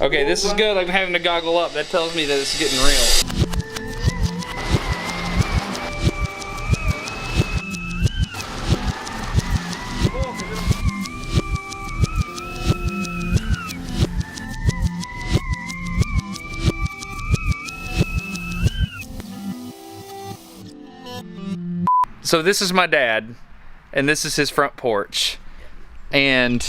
Okay, this is good. I'm having to goggle up. That tells me that it's getting real. So this is my dad, and this is his front porch. And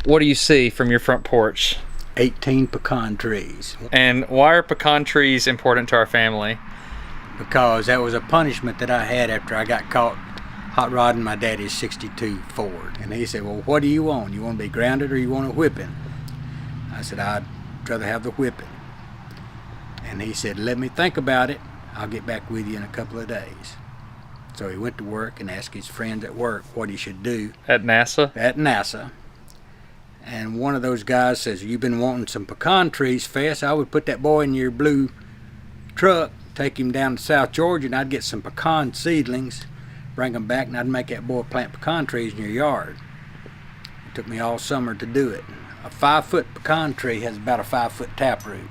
what do you see from your front porch? 18 pecan trees. And why are pecan trees important to our family? Because that was a punishment that I had after I got caught hot rodding my daddy's 62 Ford. And he said, well, what do you want? You want to be grounded or you want a whipping? I said, I'd rather have the whipping. And he said, let me think about it. I'll get back with you in a couple of days. So he went to work and asked his friends at work what he should do. At NASA? At NASA. And one of those guys says, you've been wanting some pecan trees, Fess. I would put that boy in your blue truck, take him down to South Georgia, and I'd get some pecan seedlings, bring them back, and I'd make that boy plant pecan trees in your yard. It took me all summer to do it. A 5-foot pecan tree has about a 5-foot taproot.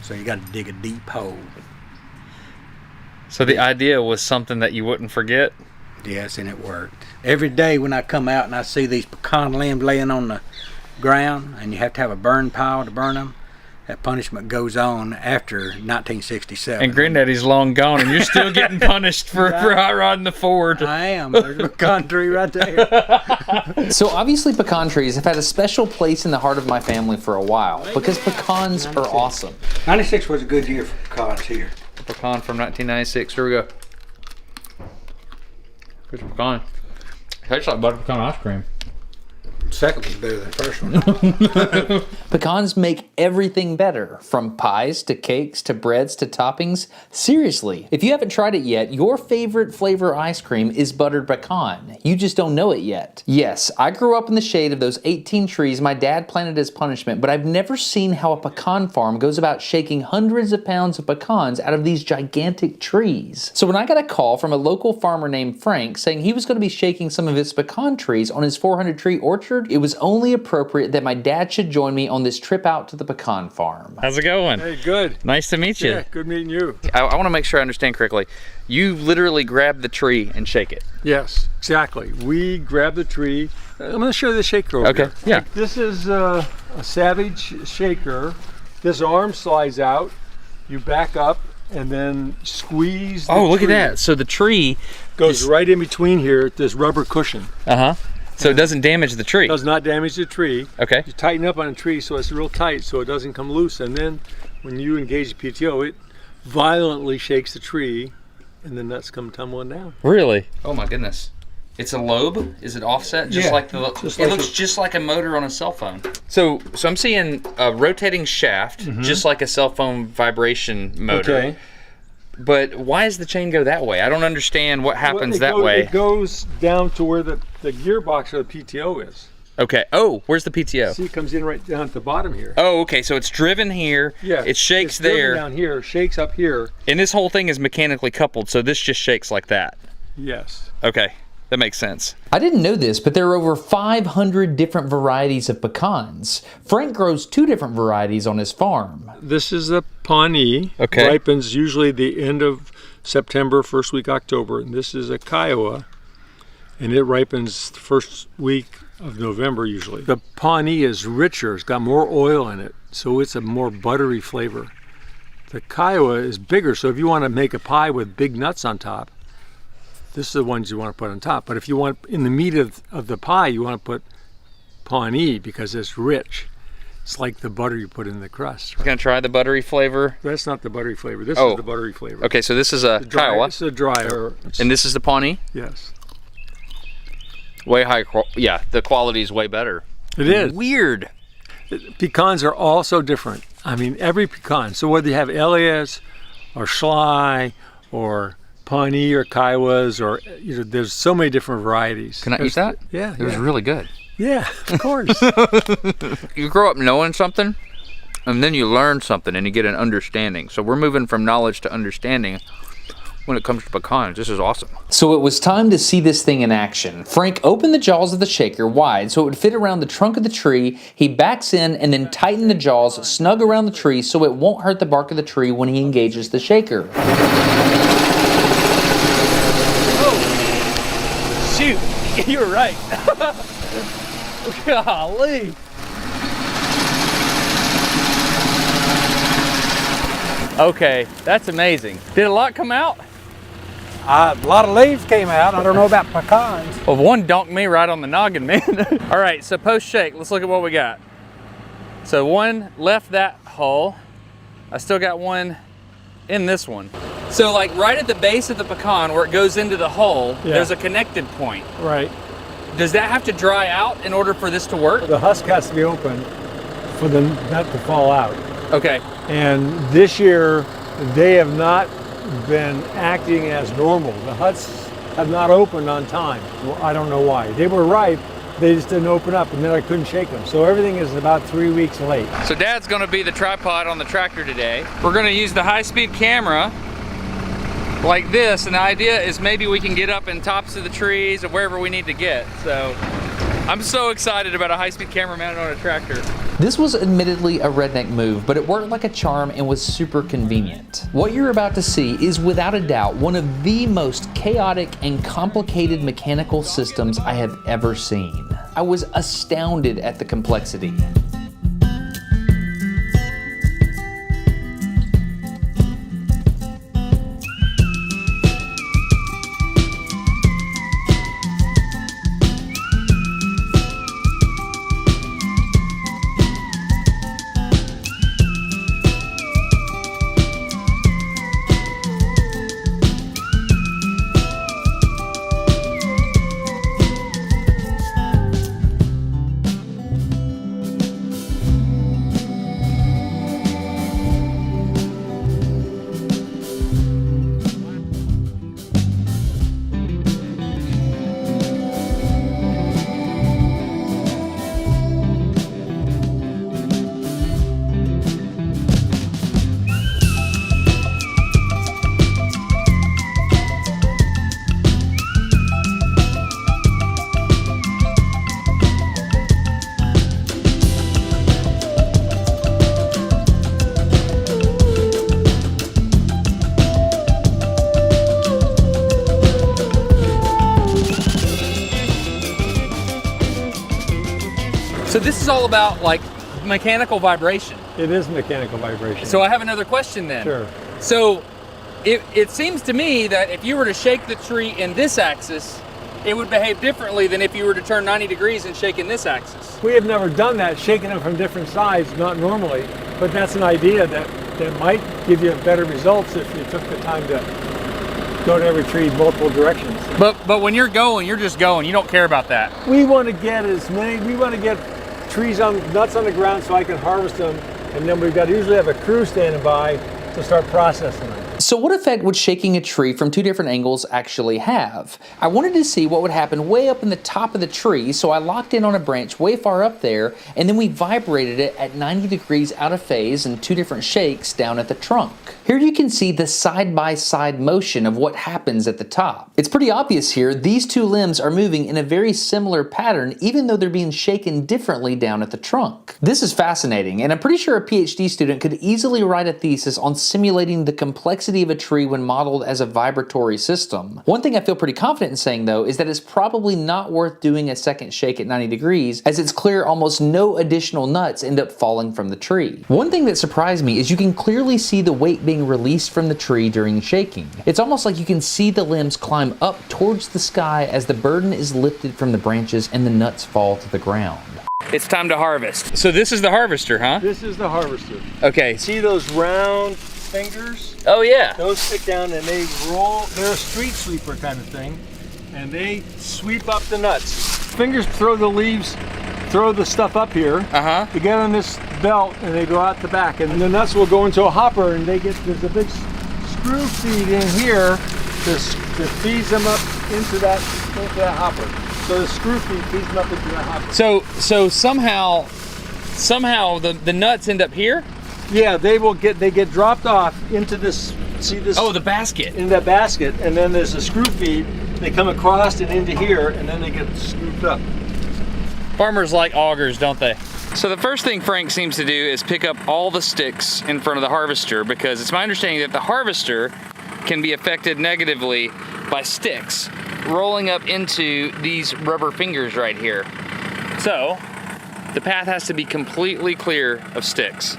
So you got to dig a deep hole. So the idea was something that you wouldn't forget? Yes, and it worked. Every day when I come out and I see these pecan limbs laying on the ground, and you have to have a burn pile to burn them, that punishment goes on after 1967. And Granddaddy's long gone, and you're still getting punished for hot rodding the Ford. I am. There's a pecan tree right there. So obviously pecan trees have had a special place in the heart of my family for a while because pecans are awesome. 96 was a good year for pecans here. A pecan from 1996. Here we go. Here's a pecan. Tastes like butter pecan ice cream. Second was better than the first one. Pecans make everything better, from pies to cakes to breads to toppings. Seriously, if you haven't tried it yet, your favorite flavor ice cream is buttered pecan. You just don't know it yet. Yes, I grew up in the shade of those 18 trees my dad planted as punishment, but I've never seen how a pecan farm goes about shaking hundreds of pounds of pecans out of these gigantic trees. So when I got a call from a local farmer named Frank saying he was going to be shaking some of his pecan trees on his 400 tree orchard, it was only appropriate that my dad should join me on this trip out to the pecan farm. How's it going? Hey, good. Nice to meet you. Yeah, good meeting you. I want to make sure I understand correctly. You literally grab the tree and shake it. Yes, exactly. We grab the tree. I'm going to show you the shaker over Okay, here. yeah. This is a Savage shaker. This arm slides out. You back up and then squeeze the Oh, look at tree. that. So the tree Goes right in between here, this rubber cushion. Uh-huh. So it doesn't damage the tree. Does not damage the tree. Okay. You tighten up on a tree so it's real tight so it doesn't come loose. And then when you engage the PTO, it violently shakes the tree and the nuts come tumbling down. Really? Oh my goodness. It's a lobe? Is it offset? Just Yeah, like the just it like looks just like a motor on a cell phone. So I'm seeing a rotating shaft, just like a cell phone vibration motor. Okay. But why does the chain go that way? I don't understand what happens that way. It goes down to where the gearbox or the PTO is. Okay. Oh, where's the PTO? See, it comes in right down at the bottom here. Oh, okay. So it's driven here. Yeah. It shakes it's driven there. down here, shakes up here. And this whole thing is mechanically coupled, so this just shakes like that. Yes. Okay. That makes sense. I didn't know this, but there are over 500 different varieties of pecans. Frank grows 2 different varieties on his farm. This is the Pawnee. Okay. Ripens usually the end of September, first week October. And this is a Kiowa, and it ripens the first week of November usually. The Pawnee is richer. It's got more oil in it, so it's a more buttery flavor. The Kiowa is bigger, so if you want to make a pie with big nuts on top, this is the ones you want to put on top. But if you want, in the meat of the pie, you want to put Pawnee because it's rich. It's like the butter you put in the crust. Gonna try the buttery flavor. That's not the buttery flavor. This Oh. is the buttery flavor. Okay, so this is a Kiowa, This is a dryer. and this is the Pawnee. Yes. Way high. Yeah, the quality is way better. It is. Weird. Pecans are all so different. I mean, every pecan. So whether you have Elias or Schley or Pawnee or Kiowas, or there's so many different varieties. Can I eat that? Yeah. It was really good. Yeah, of course. You grow up knowing something, and then you learn something, and you get an understanding. So we're moving from knowledge to understanding. when it comes to pecans. This is awesome. So it was time to see this thing in action. Frank opened the jaws of the shaker wide so it would fit around the trunk of the tree. He backs in and then tightened the jaws snug around the tree so it won't hurt the bark of the tree when he engages the shaker. Oh, shoot, you were right. Golly. Okay, that's amazing. Did a lot come out? A lot of leaves came out. I don't know about pecans. Well, one donked me right on the noggin, man. All right, so post shake, let's look at what we got. So one left that hole. I still got one in this one. So like right at the base of the pecan where it goes into the hole, there's a connected point. Right. Does that have to dry out in order for this to work? The husk has to be open for the nut to fall out. Okay. And this year, they have not been acting as normal. The husks have not opened on time. Well, I don't know why. They were ripe, they just didn't open up, and then I couldn't shake them. So everything is about 3 weeks late. So Dad's gonna be the tripod on the tractor today. We're gonna use the high-speed camera like this, and the idea is maybe we can get up in tops of the trees or wherever we need to get. So I'm so excited about a high-speed camera mounted on a tractor. This was admittedly a redneck move, but it worked like a charm and was super convenient. What you're about to see is without a doubt one of the most chaotic and complicated mechanical systems I have ever seen. I was astounded at the complexity. So this is all about like mechanical vibration. It is mechanical vibration. So I have another question then. Sure. So it seems to me that if you were to shake the tree in this axis, it would behave differently than if you were to turn 90 degrees and shake in this axis. We have never done that, shaking them from different sides, not normally, but that's an idea that might give you better results if you took the time to go to every tree multiple directions. But when you're going, you're just going. You don't care about that. We want to get trees nuts on the ground so I can harvest them, and then we've got to usually have a crew standing by to start processing them. So what effect would shaking a tree from two different angles actually have? I wanted to see what would happen way up in the top of the tree, so I locked in on a branch way far up there, and then we vibrated it at 90 degrees out of phase and two different shakes down at the trunk. Here you can see the side-by-side motion of what happens at the top. It's pretty obvious here, these two limbs are moving in a very similar pattern even though they're being shaken differently down at the trunk. This is fascinating, and I'm pretty sure a PhD student could easily write a thesis on simulating the complexity of a tree when modeled as a vibratory system. One thing I feel pretty confident in saying though is that it's probably not worth doing a second shake at 90 degrees as it's clear almost no additional nuts end up falling from the tree. One thing that surprised me is you can clearly see the weight being released from the tree during shaking. It's almost like you can see the limbs climb up towards the sky as the burden is lifted from the branches and the nuts fall to the ground. It's time to harvest. So this is the harvester, huh? This is the harvester. Okay. See those round fingers? Oh yeah. Those stick down and they roll. They're a street sweeper kind of thing, and they sweep up the nuts. Fingers throw the leaves, throw the stuff up here. They get on this belt and they go out the back, and the nuts will go into a hopper, and there's a big screw feed in here that feeds them up into that hopper. So the screw feed feeds them up into that hopper. So somehow the nuts end up here? Yeah, they get dropped off into this See this? Oh, the basket. In that basket, and then there's a screw feed. They come across and into here, and then they get scooped up. Farmers like augers, don't they? So the first thing Frank seems to do is pick up all the sticks in front of the harvester, because it's my understanding that the harvester can be affected negatively by sticks rolling up into these rubber fingers right here. So the path has to be completely clear of sticks.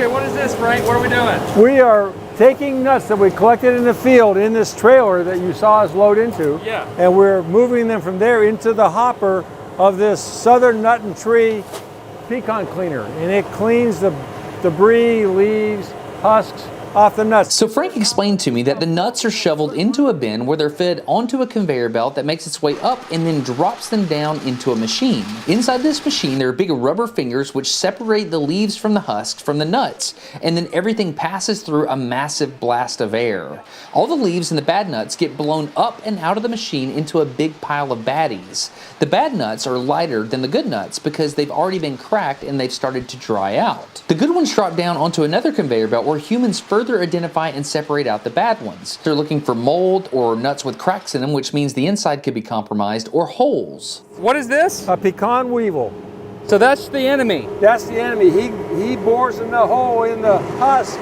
Okay, what is this, Frank? What are we doing? We are taking nuts that we collected in the field in this trailer that you saw us load into. Yeah. And we're moving them from there into the hopper of this Southern Nut and Tree pecan cleaner. And it cleans the debris, leaves, husks off the nuts. So Frank explained to me that the nuts are shoveled into a bin where they're fed onto a conveyor belt that makes its way up and then drops them down into a machine. Inside this machine, there are big rubber fingers which separate the leaves from the husks from the nuts, and then everything passes through a massive blast of air. All the leaves and the bad nuts get blown up and out of the machine into a big pile of baddies. The bad nuts are lighter than the good nuts because they've already been cracked and they've started to dry out. The good ones drop down onto another conveyor belt where humans further identify and separate out the bad ones. They're looking for mold or nuts with cracks in them, which means the inside could be compromised, or holes. What is this? A pecan weevil. So that's the enemy. That's the enemy. He bores in the hole in the husk,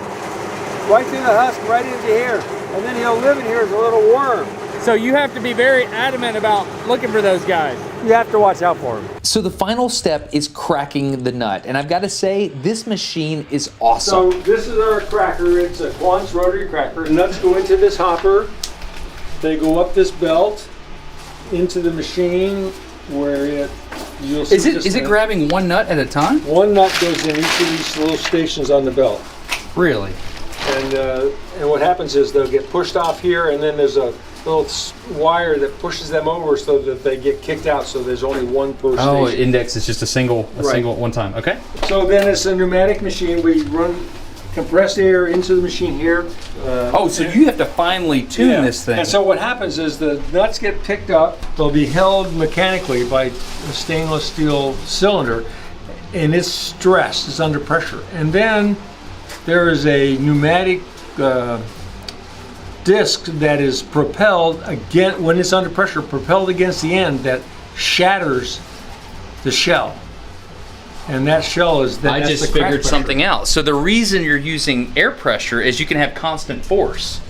right through the husk, right into here. And then he'll live in here as a little worm. So you have to be very adamant about looking for those guys. You have to watch out for him. So the final step is cracking the nut, and I've got to say, this machine is awesome. So this is our cracker. It's a Quantz rotary cracker. The nuts go into this hopper. They go up this belt into the machine where you'll see. Is it grabbing one nut at a time? One nut goes in each of these little stations on the belt. Really? And what happens is they'll get pushed off here, and then there's a little wire that pushes them over so that they get kicked out, so there's only one per station. Oh, index is just a single one time. Okay. So then it's a pneumatic machine. We run compressed air into the machine here. So you have to finely tune this thing. And so what happens is the nuts get picked up. They'll be held mechanically by a stainless steel cylinder, and it's stressed. It's under pressure. And then there is a pneumatic disc that is propelled again when it's under pressure, propelled against the end that shatters the shell. And that shell is I just figured something else. So the reason you're using air pressure is you can have constant force.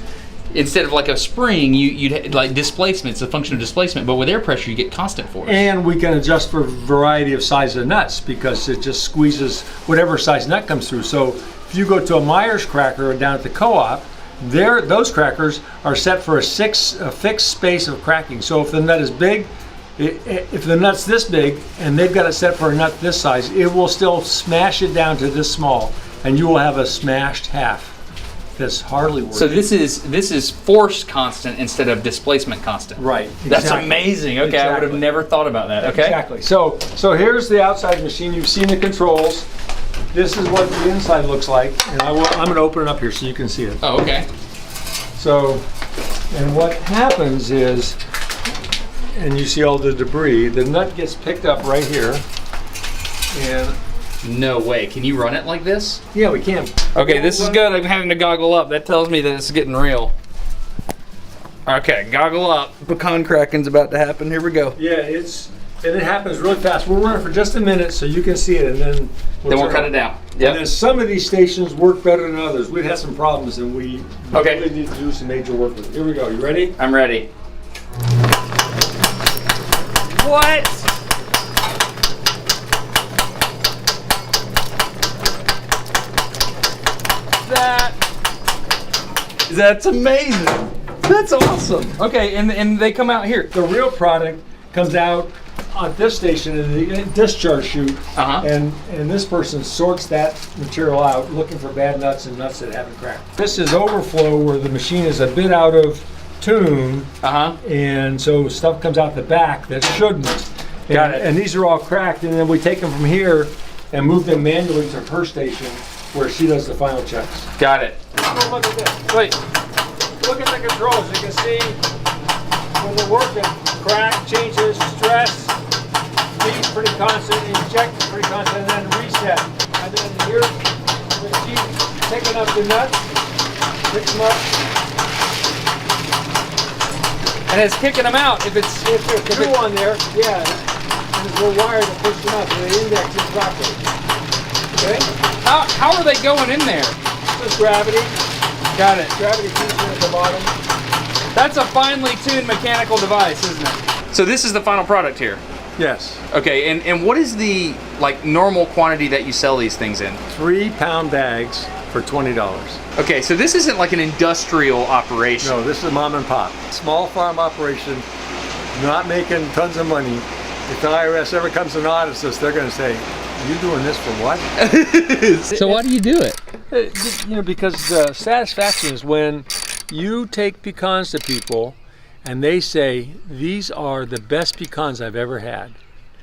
Instead of like a spring, you'd like displacement. It's a function of displacement, but with air pressure, you get constant force. And we can adjust for a variety of size of nuts because it just squeezes whatever size nut comes through. So if you go to a Myers cracker down at the co-op, those crackers are set for a fixed space of cracking. So if the nut is big, if the nut's this big and they've got it set for a nut this size, it will still smash it down to this small, and you will have a smashed half. That's hardly worth it. So this is force constant instead of displacement constant. Right. Exactly. That's amazing. Okay, I would have never thought about that. Okay. Exactly. So here's the outside machine. You've seen the controls. This is what the inside looks like, and I'm going to open it up here so you can see it. Oh, okay. So, and what happens is, and you see all the debris, the nut gets picked up right here, and no way. Can you run it like this? yeah, we can. Okay, this is good. I'm having to goggle up. That tells me that it's getting real. Okay, goggle up. Pecan cracking's about to happen. Here we go. Yeah, and it happens really fast. We'll run it for just a minute so you can see it, and then we'll cut it down. And then some of these stations work better than others. We've had some problems, and we really need to do some major work with it. Here we go. You ready? I'm ready. What? That That's amazing. That's awesome. Okay, and they come out here. The real product comes out on this station in the discharge chute, and this person sorts that material out, looking for bad nuts and nuts that haven't cracked. This is overflow, where the machine is a bit out of tune, and so stuff comes out the back that shouldn't. Got it. And these are all cracked, and then we take them from here and move them manually to her station, where she does the final checks. Got it. Oh, look at this. Wait. Look at the controls. You can see when they're working, crack changes, stress, speed pretty constant, inject pretty constant, and then reset. And then here, she's taking up the nuts, picks them up. And it's kicking them out if it's If there's two on there, yeah, and there's a wire that pushes them up, and they index it properly. Okay? how are they going in there? Just gravity. Got it. Gravity keeps it at the bottom. That's a finely tuned mechanical device, isn't it? So this is the final product here. Yes. Okay, and what is the like normal quantity that you sell these things in? 3-pound bags for $20. Okay, so this isn't like an industrial operation. No, this is mom and pop. Small farm operation, not making tons of money. If the IRS ever comes and audits us, they're going to say, "You doing this for what?" So why do you do it? You know, because satisfaction is when you take pecans to people and they say, "These are the best pecans I've ever had."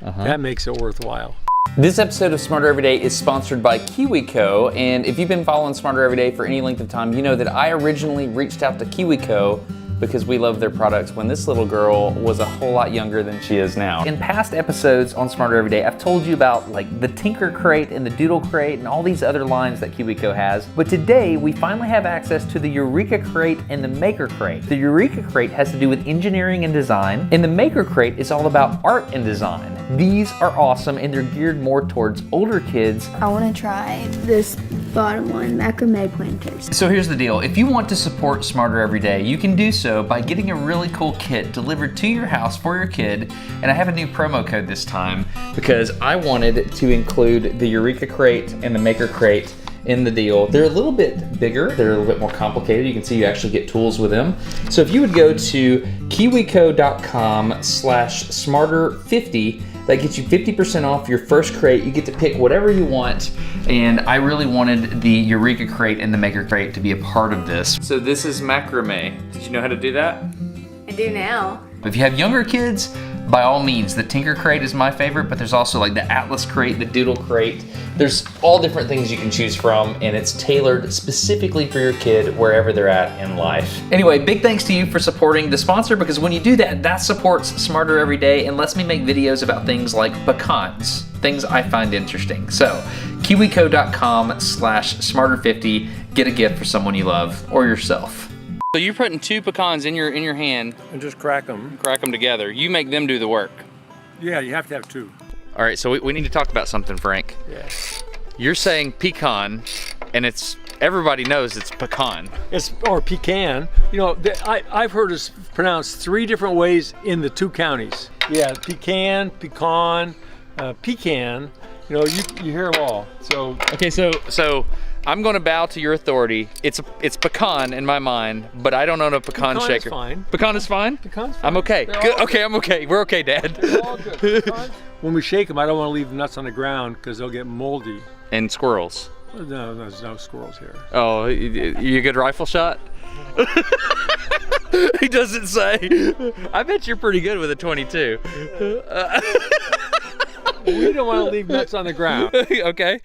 That makes it worthwhile. This episode of Smarter Everyday is sponsored by KiwiCo, and if you've been following Smarter Everyday for any length of time, you know that I originally reached out to KiwiCo because we love their products when this little girl was a whole lot younger than she is now. In past episodes on Smarter Everyday, I've told you about like the Tinker Crate and the Doodle Crate and all these other lines that KiwiCo has, but today we finally have access to the Eureka Crate and the Maker Crate. The Eureka Crate has to do with engineering and design, and the Maker Crate is all about art and design. These are awesome, and they're geared more towards older kids. I want to try this bottom one, macrame planters. So here's the deal. If you want to support Smarter Everyday, you can do so by getting a really cool kit delivered to your house for your kid. And I have a new promo code this time because I wanted to include the Eureka Crate and the Maker Crate in the deal. They're a little bit bigger, they're a little bit more complicated. You can see you actually get tools with them. So if you would go to kiwico.com/smarter50, that gets you 50% off your first crate. You get to pick whatever you want. And I really wanted the Eureka Crate and the Maker Crate to be a part of this. So this is macrame. Did you know how to do that? I do now. If you have younger kids, by all means, the Tinker Crate is my favorite, but there's also like the Atlas Crate, the Doodle Crate. There's all different things you can choose from, and it's tailored specifically for your kid wherever they're at in life. Anyway, big thanks to you for supporting the sponsor, because when you do that, that supports Smarter Every Day and lets me make videos about things like pecans, things I find interesting. So, kiwico.com/smarter50, get a gift for someone you love or yourself. So you're putting 2 pecans in your hand, And just crack them. crack them together. You make them do the work. Yeah, you have to have 2. All right, so we need to talk about something, Frank. Yeah. You're saying pecan, and everybody knows it's pecan. Or pecan. You know, I've heard it pronounced 3 different ways in the 2 counties. Yeah, pecan, pecan, pecan. You know, you hear them all. So Okay, so I'm going to bow to your authority. It's pecan in my mind, but I don't own a pecan shaker. Pecan is fine. Pecan is fine? Pecan's fine. I'm okay. They're Good. all Okay, I'm okay. We're okay, Dad. They're all good. Pecans, when we shake them, I don't want to leave the nuts on the ground because they'll get moldy. And squirrels. No, there's no squirrels here. Oh, you a good rifle shot? He doesn't say. I bet you're pretty good with a 22. We don't want to leave nuts on the ground. Okay.